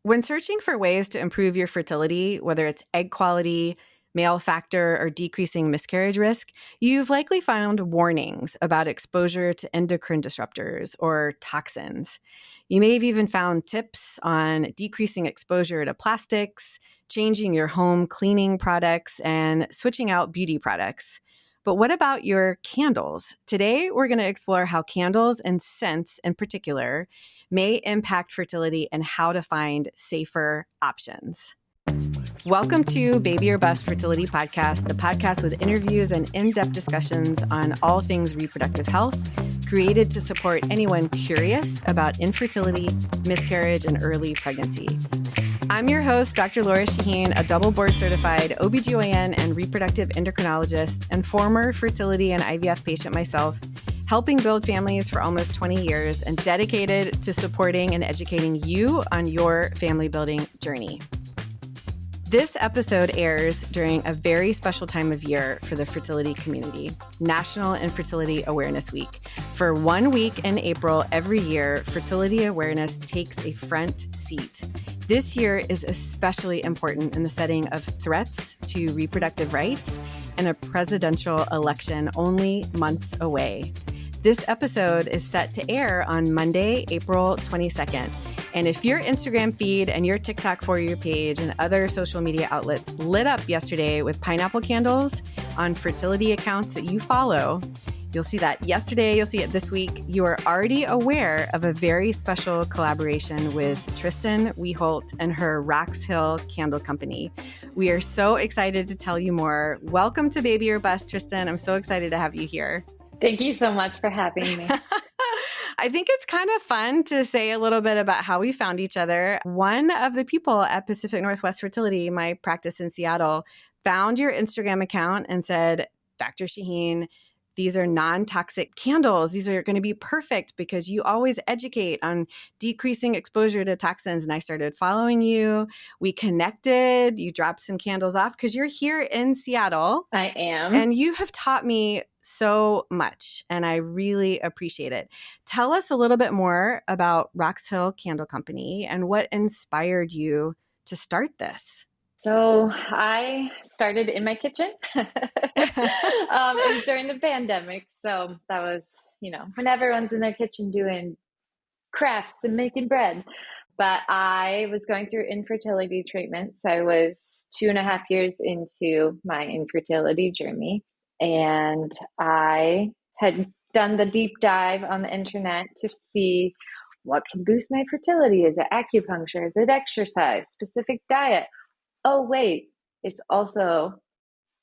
When searching for ways to improve your fertility, whether it's egg quality, male factor, or decreasing miscarriage risk, you've likely found warnings about exposure to endocrine disruptors or toxins. You may have even found tips on decreasing exposure to plastics, changing your home cleaning products, and switching out beauty products. But what about your candles? Today, we're going to explore how candles and scents in particular may impact fertility and how to find safer options. Welcome to Baby or Bust Fertility Podcast, the podcast with interviews and in-depth discussions on all things reproductive health, created to support anyone curious about infertility, miscarriage, and early pregnancy. I'm your host, Dr. Lora Shahine, a double board-certified OBGYN and reproductive endocrinologist and former fertility and IVF patient myself, helping build families for almost 20 years and dedicated to supporting and educating you on your family building journey. This episode airs during a very special time of year for the fertility community, National Infertility Awareness Week. For 1 week in April every year, fertility awareness takes a front seat. This year is especially important in the setting of threats to reproductive rights and a presidential election only months away. This episode is set to air on Monday, April 22nd. And if your Instagram feed and your TikTok For You page and other social media outlets lit up yesterday with pineapple candles on fertility accounts that you follow, you'll see that yesterday, you'll see it this week. You are already aware of a very special collaboration with Tristan Weholt and her Rox Hill Candle Company. We are so excited to tell you more. Welcome to Baby or Bust, Tristan. I'm so excited to have you here. Thank you so much for having me. I think it's kind of fun to say a little bit about how we found each other. One of the people at Pacific Northwest Fertility, my practice in Seattle, found your Instagram account and said, Dr. Shahine, these are non-toxic candles. These are going to be perfect because you always educate on decreasing exposure to toxins. And I started following you. We connected. You dropped some candles off because you're here in Seattle. I am. And you have taught me so much, and I really appreciate it. Tell us a little bit more about Rox Hill Candle Company and what inspired you to start this. So I started in my kitchen. It was during the pandemic. So that was, when everyone's in their kitchen doing crafts and making bread. But I was going through infertility treatments. I was 2.5 years into my infertility journey. And I had done the deep dive on the internet to see what can boost my fertility. Is it acupuncture? Is it exercise? Specific diet? Oh, wait, it's also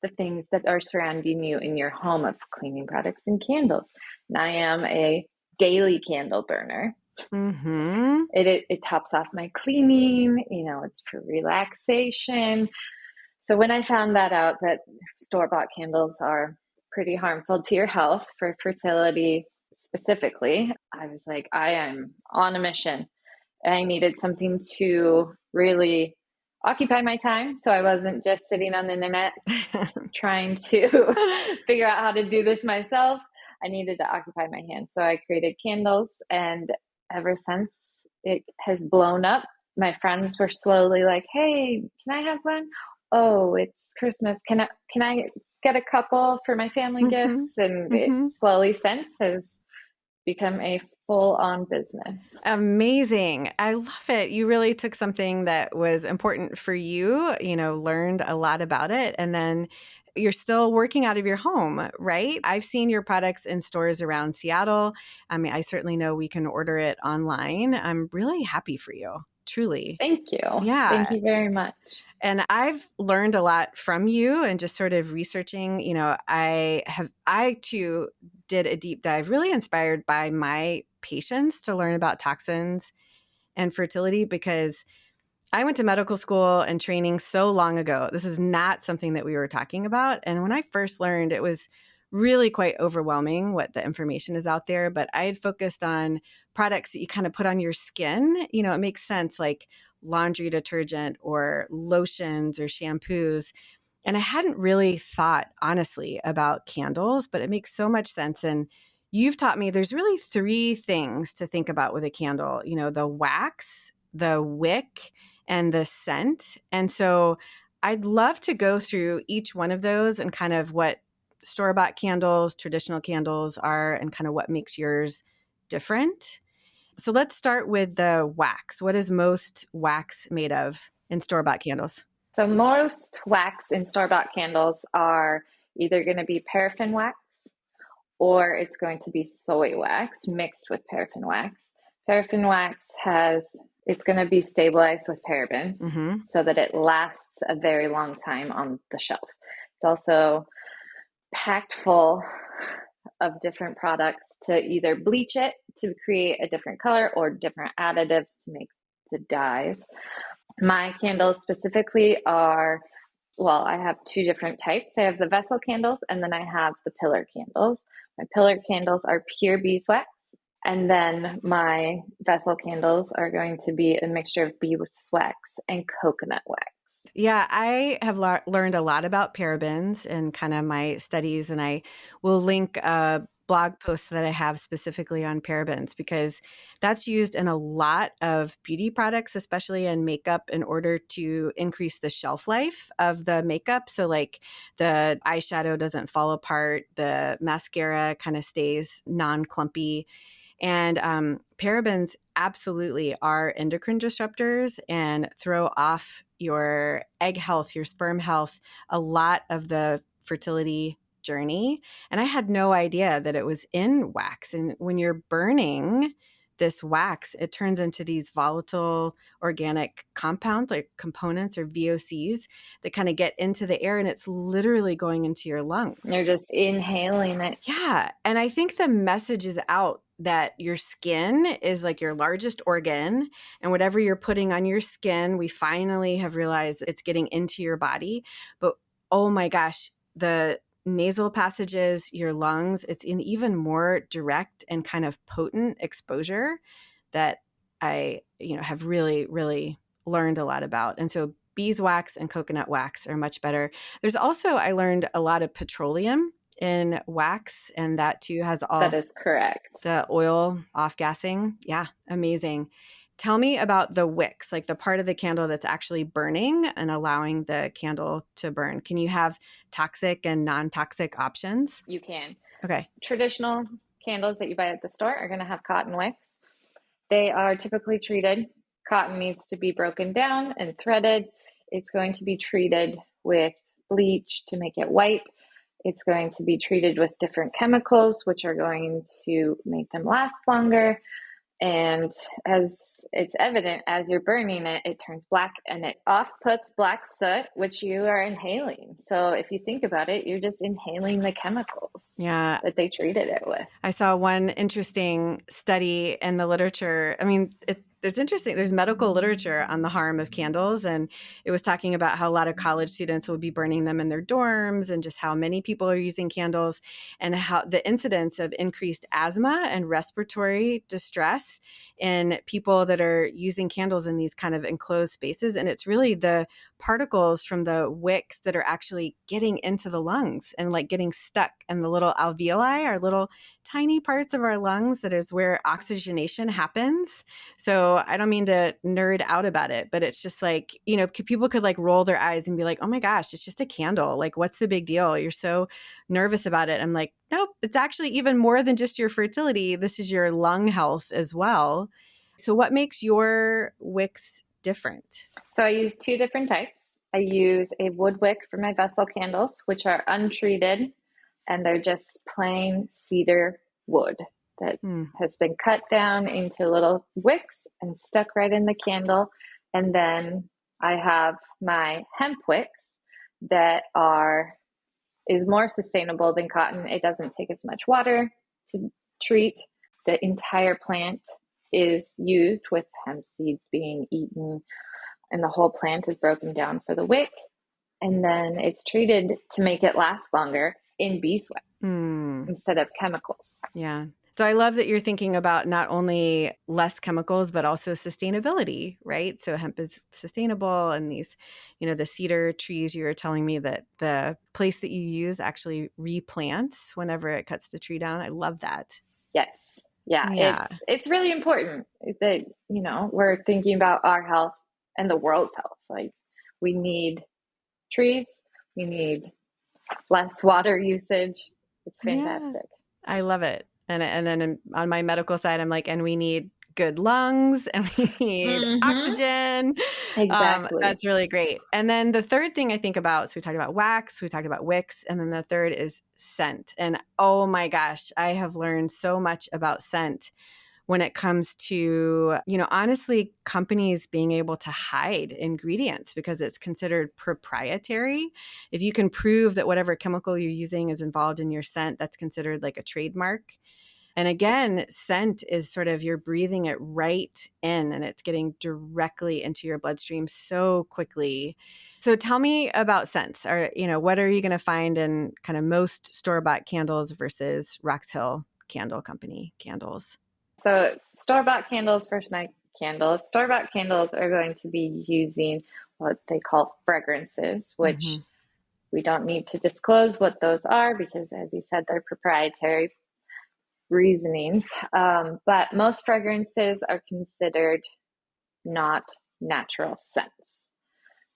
the things that are surrounding you in your home of cleaning products and candles. And I am a daily candle burner. Mm-hmm. It tops off my cleaning, it's for relaxation. So when I found that out, that store-bought candles are pretty harmful to your health for fertility specifically, I was like, I am on a mission. I needed something to really occupy my time. So I wasn't just sitting on the internet trying to figure out how to do this myself. I needed to occupy my hands. So I created candles, and ever since it has blown up. My friends were slowly like, hey, can I have one? Oh, it's Christmas. Can I get a couple for my family gifts? And it slowly since has become a full-on business. Amazing. I love it. You really took something that was important for you, learned a lot about it, and then you're still working out of your home, right? I've seen your products in stores around Seattle. I mean, I certainly know we can order it online. I'm really happy for you. Truly. Thank you. Yeah. Thank you very much. And I've learned a lot from you and just sort of researching, I too did a deep dive, really inspired by my patients to learn about toxins and fertility, because I went to medical school and training so long ago. This was not something that we were talking about. And when I first learned, it was really quite overwhelming what the information is out there. But I had focused on products that you kind of put on your skin. It makes sense, like laundry detergent or lotions or shampoos. And I hadn't really thought honestly about candles, but it makes so much sense. And you've taught me there's really 3 things to think about with a candle. The wax, the wick and the scent. And so I'd love to go through each one of those and kind of what store-bought candles, traditional candles are, and kind of what makes yours different. So let's start with the wax. What is most wax made of in store-bought candles? So most wax in store-bought candles are either going to be paraffin wax or it's going to be soy wax mixed with paraffin wax. Paraffin wax it's going to be stabilized with parabens so that it lasts a very long time on the shelf. It's also packed full of different products to either bleach it to create a different color or different additives to make the dyes. My candles specifically are, well, I have two different types. I have the vessel candles and then I have the pillar candles. My pillar candles are pure beeswax. And then my vessel candles are going to be a mixture of beeswax and coconut wax. Yeah, I have learned a lot about parabens in kind of my studies, and I will link a blog post that I have specifically on parabens because that's used in a lot of beauty products, especially in makeup, in order to increase the shelf life of the makeup. So like the eyeshadow doesn't fall apart, the mascara kind of stays non-clumpy. And parabens absolutely are endocrine disruptors and throw off your egg health, your sperm health, a lot of the fertility journey. And I had no idea that it was in wax. And when you're burning this wax, it turns into these volatile organic compounds like components or VOCs that kind of get into the air, and it's literally going into your lungs. You're just inhaling it. Yeah. And I think the message is out that your skin is like your largest organ, and whatever you're putting on your skin, we finally have realized it's getting into your body. But oh my gosh, the nasal passages, your lungs, it's an even more direct and kind of potent exposure that I, have really, really learned a lot about. And so beeswax and coconut wax are much better. There's also, I learned a lot of petroleum in wax, and that too has all that is correct. The oil off gassing. Yeah, amazing. Tell me about the wicks, like the part of the candle that's actually burning and allowing the candle to burn. Can you have toxic and non-toxic options? You can. Okay. Traditional candles that you buy at the store are going to have cotton wicks. They are typically treated. Cotton needs to be broken down and threaded. It's going to be treated with bleach to make it white. It's going to be treated with different chemicals, which are going to make them last longer. And as it's evident, as you're burning it, it turns black and it off-puts black soot, which you are inhaling. So if you think about it, you're just inhaling the chemicals that they treated it with. I saw one interesting study in the literature. I mean, there's medical literature on the harm of candles, and it was talking about how a lot of college students will be burning them in their dorms and just how many people are using candles and how the incidence of increased asthma and respiratory distress in people that are using candles in these kind of enclosed spaces. And it's really the particles from the wicks that are actually getting into the lungs and like getting stuck in the little alveoli, our little tiny parts of our lungs that is where oxygenation happens. So I don't mean to nerd out about it, but it's just like, people could like roll their eyes and be like, oh my gosh, it's just a candle. Like, what's the big deal? You're so nervous about it. I'm like, nope, it's actually even more than just your fertility. This is your lung health as well. So what makes your wicks different? So I use two different types. I use a wood wick for my vessel candles, which are untreated, and they're just plain cedar wood that has been cut down into little wicks and stuck right in the candle. And then I have my hemp wicks that is more sustainable than cotton. It doesn't take as much water to treat. The entire plant is used with hemp seeds being eaten, and the whole plant is broken down for the wick. And then it's treated to make it last longer in beeswax instead of chemicals. Yeah. So I love that you're thinking about not only less chemicals, but also sustainability, right? So hemp is sustainable, and these, the cedar trees, you were telling me that the place that you use actually replants whenever it cuts the tree down. I love that. Yes. Yeah, Yeah. it's really important that, we're thinking about our health and the world's health. Like, we need trees, we need less water usage. It's Yeah. fantastic. I love it. And then on my medical side, I'm like, and we need good lungs and we need Mm-hmm. oxygen. Exactly. That's really great. And then the third thing I think about, so we talked about wax, we talked about wicks, and then the third is scent. And oh my gosh, I have learned so much about scent when it comes to, honestly, companies being able to hide ingredients because it's considered proprietary. If you can prove that whatever chemical you're using is involved in your scent, that's considered like a trademark. And again, scent is sort of you're breathing it right in and it's getting directly into your bloodstream so quickly. So tell me about scents. Or, what are you going to find in kind of most store-bought candles versus Rox Hill Candle Company candles? So, store-bought candles versus my candles. Store-bought candles are going to be using what they call fragrances, which Mm-hmm. we don't need to disclose what those are because, as you said, they're proprietary reasonings. But most fragrances are considered not natural scents.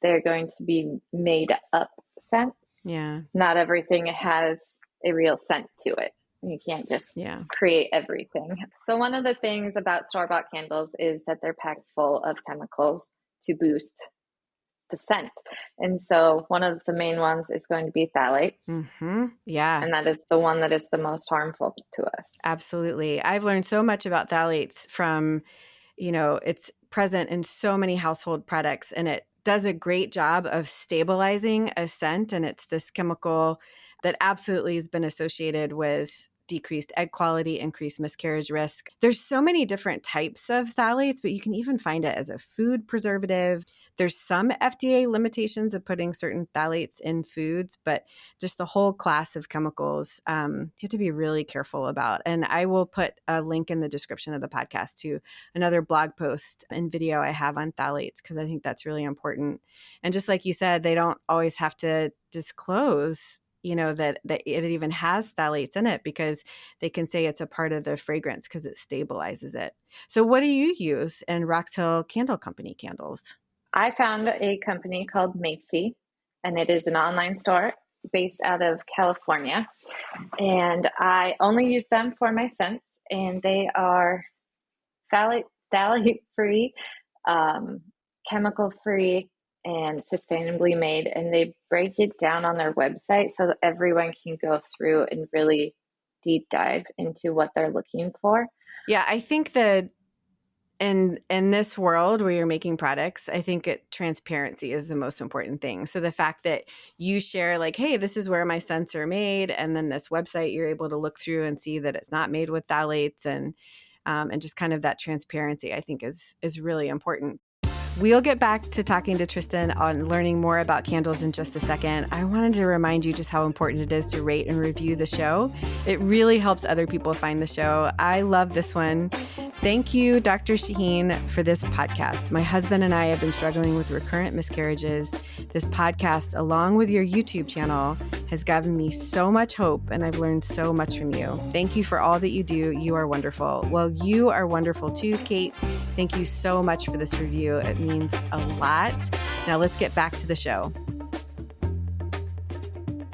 They're going to be made up scents. Yeah. Not everything has a real scent to it. You can't just Yeah. create everything. So one of the things about store-bought candles is that they're packed full of chemicals to boost the scent. And so one of the main ones is going to be phthalates. Mm-hmm. Yeah. And that is the one that is the most harmful to us. Absolutely. I've learned so much about phthalates from, it's present in so many household products and it does a great job of stabilizing a scent. And it's this chemical that absolutely has been associated with decreased egg quality, increased miscarriage risk. There's so many different types of phthalates, but you can even find it as a food preservative. There's some FDA limitations of putting certain phthalates in foods, but just the whole class of chemicals you have to be really careful about. And I will put a link in the description of the podcast to another blog post and video I have on phthalates because I think that's really important. And just like you said, they don't always have to disclose that it even has phthalates in it because they can say it's a part of the fragrance because it stabilizes it. So what do you use in Rox Hill Candle Company candles? I found a company called Macy, and it is an online store based out of California. And I only use them for my scents, and they are phthalate free, chemical free, and sustainably made. And they break it down on their website so that everyone can go through and really deep dive into what they're looking for. Yeah, I think that in this world where you're making products, I think transparency is the most important thing. So the fact that you share like, hey, this is where my scents are made, and then this website you're able to look through and see that it's not made with phthalates and just kind of that transparency, I think is really important. We'll get back to talking to Tristan on learning more about candles in just a second. I wanted to remind you just how important it is to rate and review the show. It really helps other people find the show. I love this one. Thank you, Dr. Shahine, for this podcast. My husband and I have been struggling with recurrent miscarriages. This podcast, along with your YouTube channel, has given me so much hope, and I've learned so much from you. Thank you for all that you do. You are wonderful. Well, you are wonderful too, Kate. Thank you so much for this review. It means a lot. Now let's get back to the show.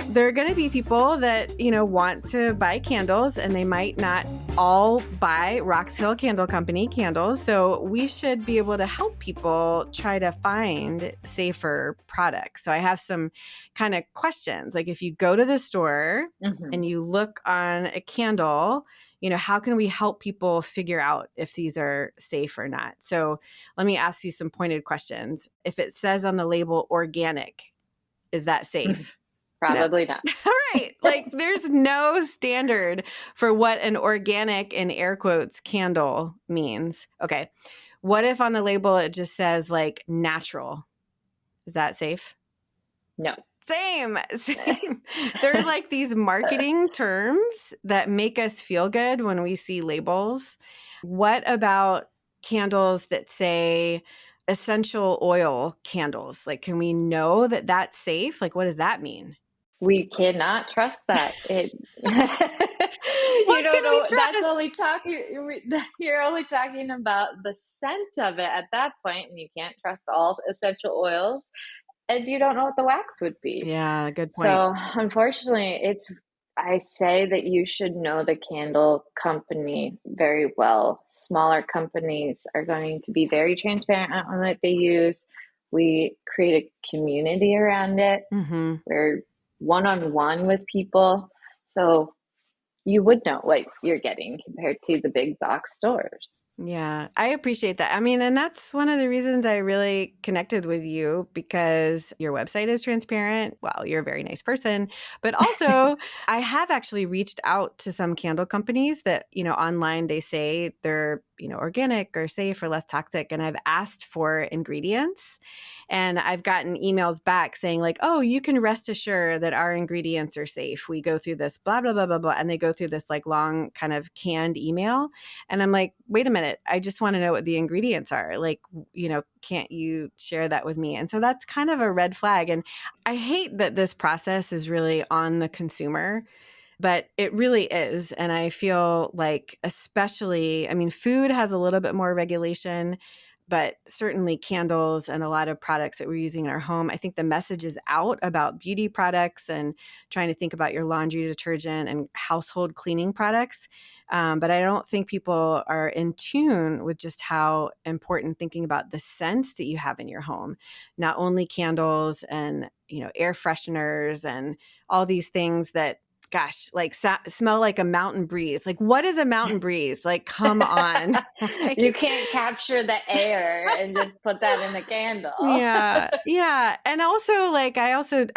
There are going to be people that, want to buy candles and they might not all buy Rox Hill Candle Company candles. So we should be able to help people try to find safer products. So I have some kind of questions. Like if you go to the store and you look on a candle, how can we help people figure out if these are safe or not? So let me ask you some pointed questions. If it says on the label organic, is that safe? Probably not. All right. Like there's no standard for what an organic in air quotes candle means. Okay. What if on the label it just says like natural? Is that safe? No. Same. They're like these marketing terms that make us feel good when we see labels. What about candles that say essential oil candles? Like, can we know that that's safe? Like, what does that mean? We cannot trust that. You What don't can we know. That's only trust? talking. You're only talking about the scent of it at that point, and you can't trust all essential oils, and you don't know what the wax would be. Yeah, good point. So, unfortunately, I say that you should know the candle company very well. Smaller companies are going to be very transparent on what they use. We create a community around it. Mm-hmm. We're one on one with people. So you would know what you're getting compared to the big box stores. Yeah, I appreciate that. I mean, and that's one of the reasons I really connected with you because your website is transparent. Well, you're a very nice person, but also I have actually reached out to some candle companies that, online they say they're, organic or safe or less toxic. And I've asked for ingredients and I've gotten emails back saying like, oh, you can rest assured that our ingredients are safe. We go through this blah, blah, blah, blah, blah. And they go through this like long kind of canned email. And I'm like, wait a minute, I just want to know what the ingredients are. Like, can't you share that with me? And so that's kind of a red flag. And I hate that this process is really on the consumer, but it really is. And I feel like, especially, I mean, food has a little bit more regulation, but certainly candles and a lot of products that we're using in our home. I think the message is out about beauty products and trying to think about your laundry detergent and household cleaning products. But I don't think people are in tune with just how important thinking about the scents that you have in your home, not only candles and, air fresheners and all these things that gosh, like smell like a mountain breeze. Like, what is a mountain breeze? Like, come on. You Right? can't capture the air and just put that in the candle. Yeah. Yeah. And also, like, I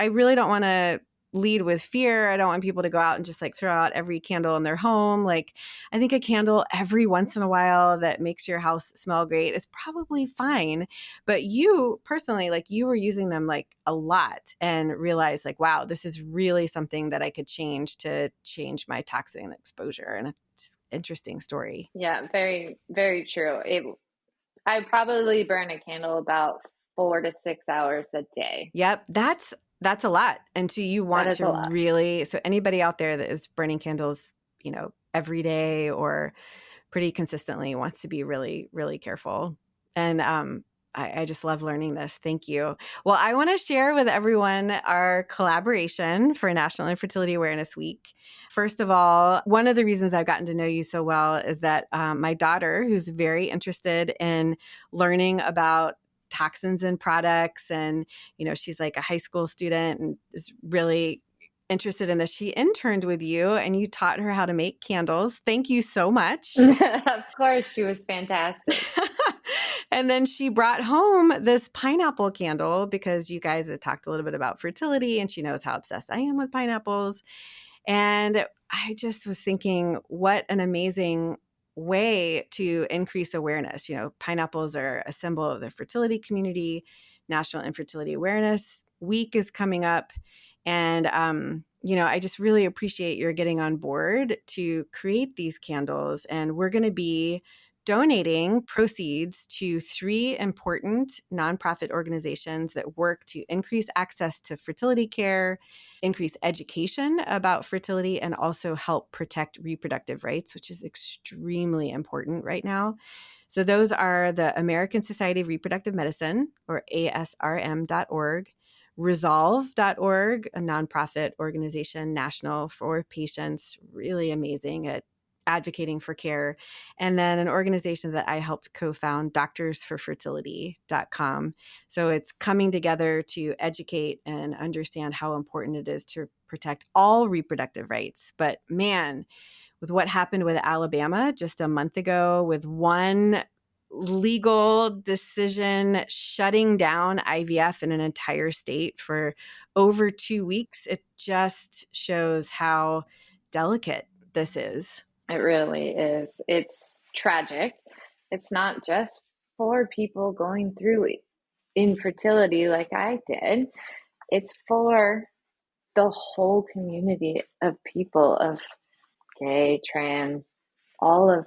really don't want to lead with fear. I don't want people to go out and just like throw out every candle in their home. Like, I think a candle every once in a while that makes your house smell great is probably fine. But you personally, like, you were using them like a lot and realized, like, wow, this is really something that I could change to change my toxin exposure. And it's an interesting story. Yeah, very, very true. I probably burn a candle about 4 to 6 hours a day. Yep, that's a lot. And so you That want is to a lot. really, so anybody out there that is burning candles, every day or pretty consistently wants to be really, really careful. And I just love learning this. Thank you. Well, I want to share with everyone our collaboration for National Infertility Awareness Week. First of all, one of the reasons I've gotten to know you so well is that my daughter, who's very interested in learning about toxins in products, and she's like a high school student and is really interested in this. She interned with you and you taught her how to make candles. Thank you so much. Of course, she was fantastic. And then she brought home this pineapple candle because you guys had talked a little bit about fertility and she knows how obsessed I am with pineapples. And I just was thinking, what an amazing way to increase awareness. Pineapples are a symbol of the fertility community. National Infertility Awareness Week is coming up. And, I just really appreciate your getting on board to create these candles. And we're going to be donating proceeds to 3 important nonprofit organizations that work to increase access to fertility care, increase education about fertility, and also help protect reproductive rights, which is extremely important right now. So those are the American Society of Reproductive Medicine, or ASRM.org, Resolve.org, a nonprofit organization, national for patients, really amazing at advocating for care. And then an organization that I helped co-found, doctorsforfertility.com. So it's coming together to educate and understand how important it is to protect all reproductive rights. But man, with what happened with Alabama just a month ago, with one legal decision shutting down IVF in an entire state for over 2 weeks, it just shows how delicate this is. It really is. It's tragic. It's not just for people going through infertility like I did. It's for the whole community of people, of gay, trans, all of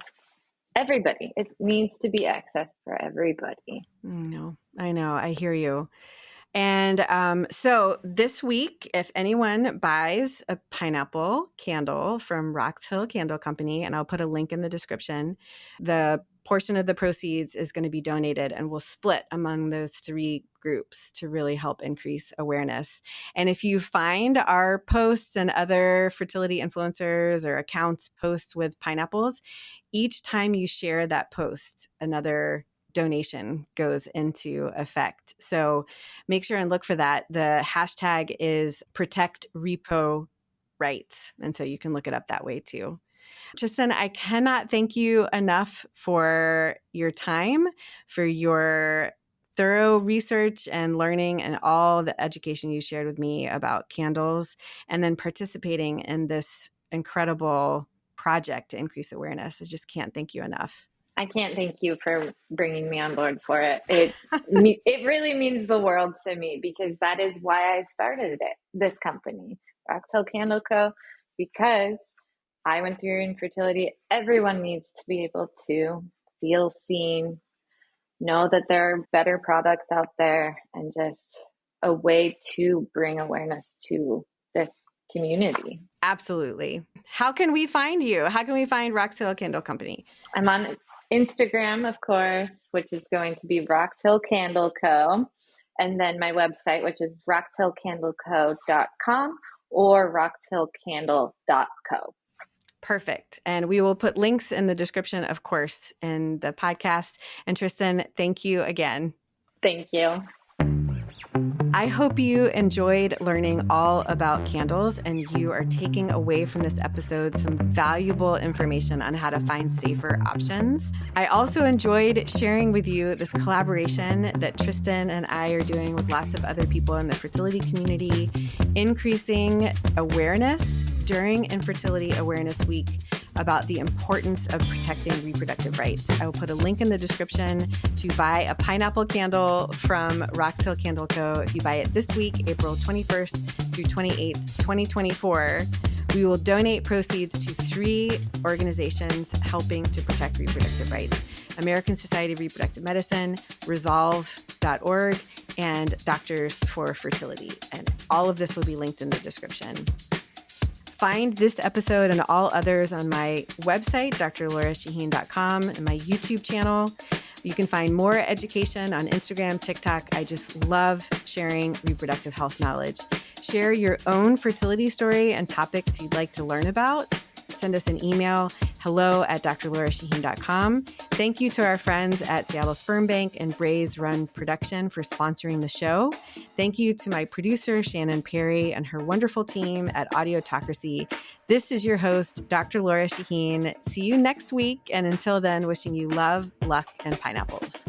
everybody. It needs to be accessed for everybody. I know. I hear you. And so this week, if anyone buys a pineapple candle from Rox Hill Candle Company, and I'll put a link in the description, the portion of the proceeds is going to be donated and we'll split among those 3 groups to really help increase awareness. And if you find our posts and other fertility influencers or accounts posts with pineapples, each time you share that post, another donation goes into effect. So make sure and look for that. The hashtag is protect repo rights. And so you can look it up that way too. Tristan, I cannot thank you enough for your time, for your thorough research and learning and all the education you shared with me about candles, and then participating in this incredible project to increase awareness. I just can't thank you enough. I can't thank you for bringing me on board for it. It really means the world to me, because that is why I started this company, Rox Hill Candle Co, because I went through infertility. Everyone needs to be able to feel seen, know that there are better products out there, and just a way to bring awareness to this community. Absolutely. How can we find you? How can we find Rox Hill Candle Company? I'm on Instagram, of course, which is going to be Rox Hill Candle Co. And then my website, which is roxhillcandleco.com or roxhillcandle.co. Perfect. And we will put links in the description, of course, in the podcast. And Tristan, thank you again. Thank you. I hope you enjoyed learning all about candles and you are taking away from this episode some valuable information on how to find safer options. I also enjoyed sharing with you this collaboration that Tristan and I are doing with lots of other people in the fertility community, increasing awareness during Infertility Awareness Week about the importance of protecting reproductive rights. I will put a link in the description to buy a pineapple candle from Rox Hill Candle Co. If you buy it this week, April 21st through 28th, 2024, we will donate proceeds to 3 organizations helping to protect reproductive rights: American Society of Reproductive Medicine, Resolve.org, and Doctors for Fertility. And all of this will be linked in the description. Find this episode and all others on my website, drlorashahine.com, and my YouTube channel. You can find more education on Instagram, TikTok. I just love sharing reproductive health knowledge. Share your own fertility story and topics you'd like to learn about. Send us an email, hello@drlorashahine.com. Thank you to our friends at Seattle Sperm Bank and Braze Run Production for sponsoring the show. Thank you to my producer, Shannon Perry, and her wonderful team at Audiotocracy. This is your host, Dr. Lora Shahine. See you next week. And until then, wishing you love, luck, and pineapples.